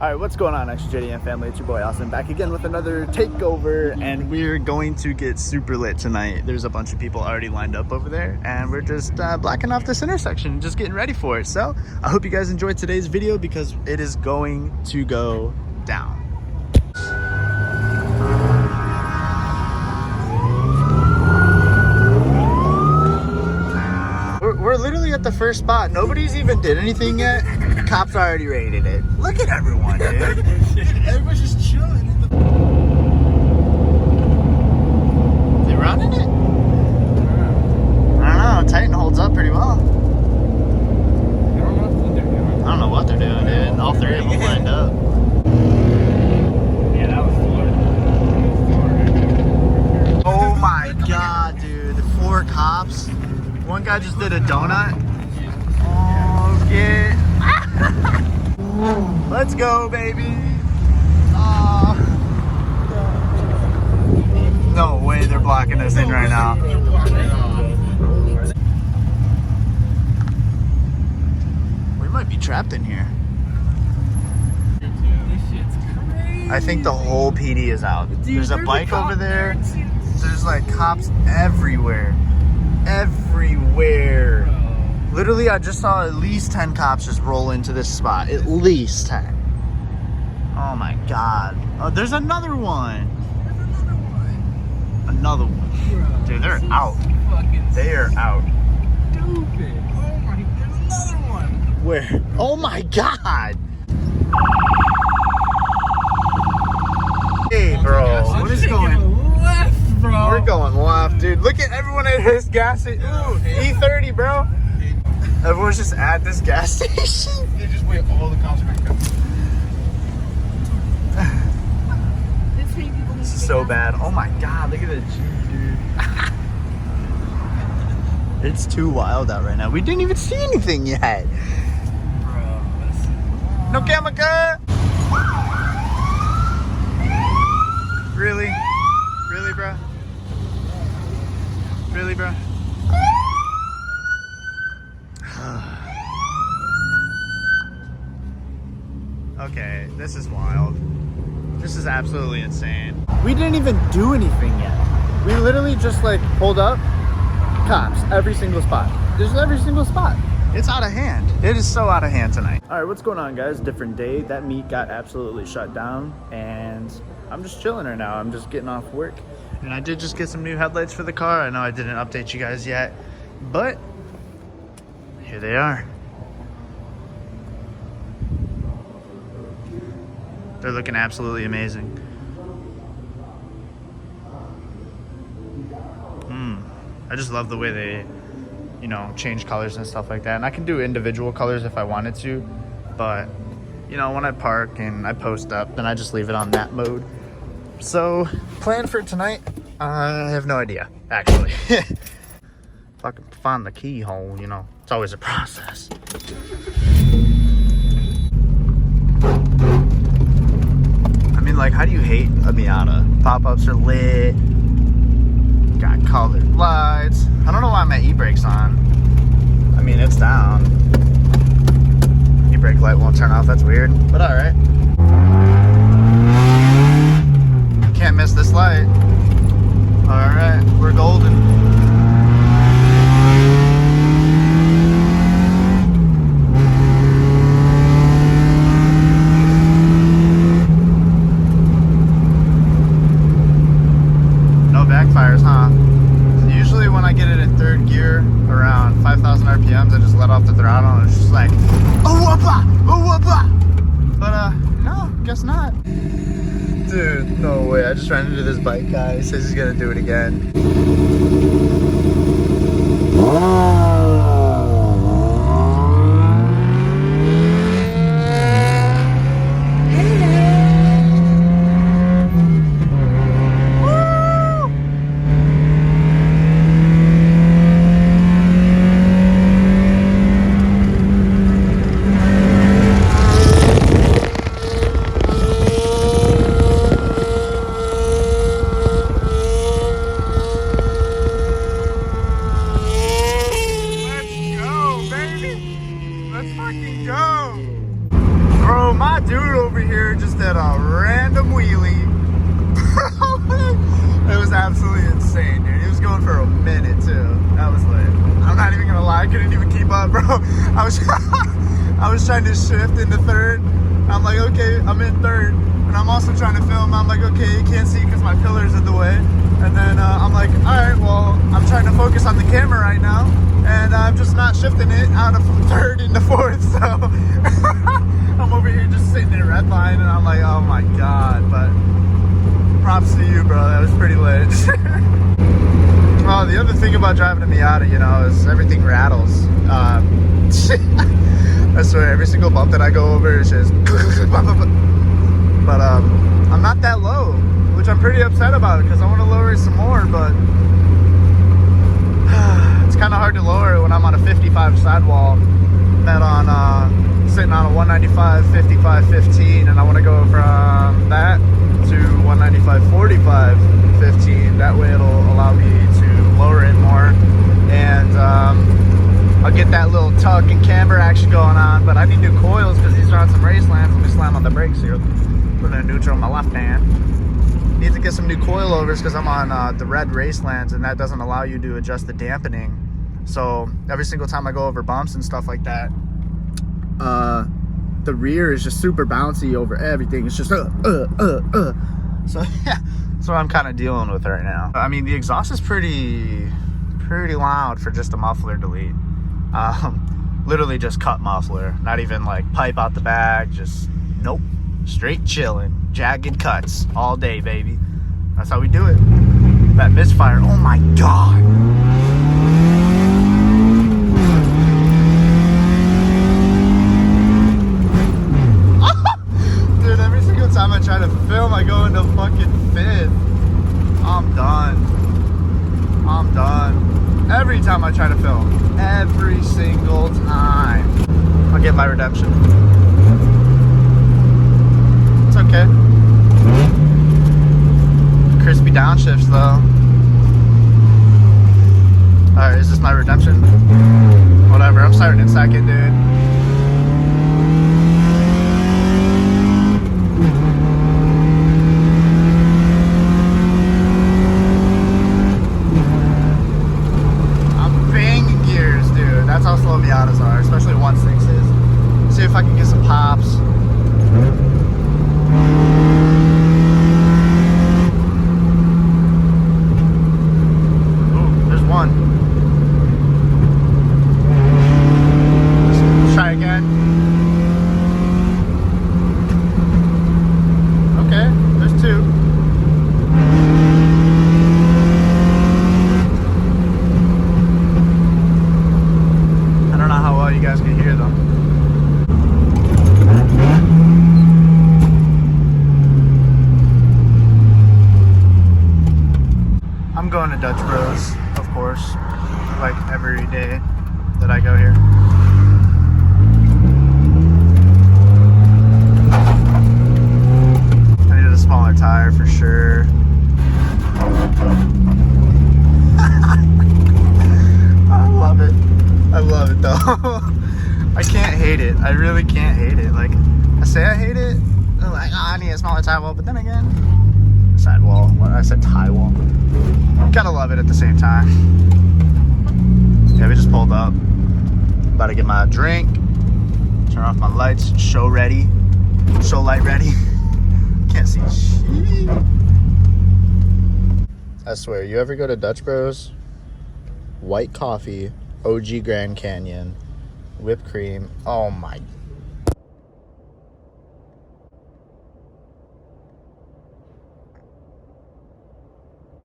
All right, what's going on, XJDM family? It's your boy Austin back again with another takeover, and we're going to get super lit tonight. There's a bunch of people already lined up over there, and we're just blocking off this intersection, just getting ready for it. So I hope you guys enjoyed today's video because it is going to go down. We're literally at the first spot. Nobody's even did anything yet. Cops already raided it. Look at everyone, dude. Everyone's just chilling. They running it? I don't know. Titan holds up pretty well. I don't know what they're doing, dude. All three of them lined up. Yeah, that was Florida. Oh my god, dude. The 4 cops. One guy just did a donut. Oh, get. Let's go, baby. Oh. No way they're blocking us in right now. We might be trapped in here. I think the whole PD is out. There's a bike over there. There's like cops everywhere. Everywhere. Literally, I just saw at least 10 cops just roll into this spot. At least 10. Oh my god. Oh, there's another one. Another one. Dude, they're out. They are out. Stupid. Oh my, there's another one. Where? Oh my god. Hey, bro. What is going left, bro? We're going left, dude. Look at everyone at this gas station. Ooh, E30, bro. Everyone's just at this gas station. They just wait all the cops back up. This is so bad. Oh my god, look at the Jeep, dude. It's too wild out right now. We didn't even see anything yet. Bro, No camera car. Really? Really, bro? Really, bro? Okay, this is wild. This is absolutely insane. We didn't even do anything yet. We literally just like pulled up, cops, every single spot. Just every single spot. It's out of hand. It is so out of hand tonight. All right, what's going on, guys? Different day. That meet got absolutely shut down, and I'm just chilling right now. I'm just getting off work. And I did just get some new headlights for the car. I know I didn't update you guys yet, but here they are. They're looking absolutely amazing. I just love the way they, you know, change colors and stuff like that. And I can do individual colors if I wanted to, but you know, when I park and I post up, then I just leave it on that mode. So, plan for tonight, I have no idea, actually. If I can find the keyhole, you know, it's always a process. I mean, like, how do you hate a Miata? Pop-ups are lit. Got colored lights. I don't know why my e-brake's on. I mean, it's down. E-brake light won't turn off. That's weird, but all right. Can't miss this light. All right, we're golden. Backfires, huh? Usually when I get it in 3rd gear around 5,000 RPMs, I just let off the throttle and it's just like, oh whoopah, oh whoopah. But no, guess not. Dude, no way. I just ran into this bike guy. He says he's gonna do it again. I couldn't even keep up, bro. I was I was trying to shift into third. I'm like, okay, I'm in third, and I'm also trying to film. I'm like, okay, you can't see because my pillar's in the way. And then I'm like, all right, well, I'm trying to focus on the camera right now, and I'm just not shifting it out of third into fourth. So I'm over here just sitting in red line, and I'm like, oh my god. But props to you, bro. That was pretty lit. Well, the other thing about driving a Miata, you know, is everything rattles. I swear, every single bump that I go over is just. But I'm not that low, which I'm pretty upset about because I want to lower it some more. But it's kind of hard to lower it when I'm on a 55 sidewall, that on sitting on a 195, 55, 15, and I want to go from that to 195, 45, 15. That way it'll allow me to lower it more, and I'll get that little tuck and camber action going on. But I need new coils because these are on some race lands. Let me slam on the brakes here. Put in neutral on my left hand. Need to get some new coilovers because I'm on the red race lands, and that doesn't allow you to adjust the dampening. So every single time I go over bumps and stuff like that, the rear is just super bouncy over everything. It's just So yeah, that's what I'm kind of dealing with right now. I mean, the exhaust is pretty loud for just a muffler delete. Literally just cut muffler, not even like pipe out the bag. Just nope, straight chilling, jagged cuts all day, baby. That's how we do it. That misfire, oh my god. Dude, every single time I try to film, I go into fucking fifth. I'm done. Every time I try to film. Every single time. I'll get my redemption. It's okay. Crispy downshifts though. Alright, is this my redemption? Whatever, I'm starting in second, dude. That's how slow Miatas are, especially 1.6s. See if I can get some pops. Ooh, there's one. Let's try again. Okay, there's two. You guys can hear them. I'm going to Dutch Bros, of course, like every day that I go here. I needed a smaller tire for sure. I love it. I love it though. I can't hate it. I really can't hate it. Like, I say I hate it. I'm like, oh, I need a smaller sidewall. But then again, sidewall. What I said, tie wall. Gotta love it at the same time. Yeah, we just pulled up. About to get my drink. Turn off my lights. Show ready. Show light ready. Can't see shit. I swear, you ever go to Dutch Bros? White coffee. OG Grand Canyon, whipped cream. Oh my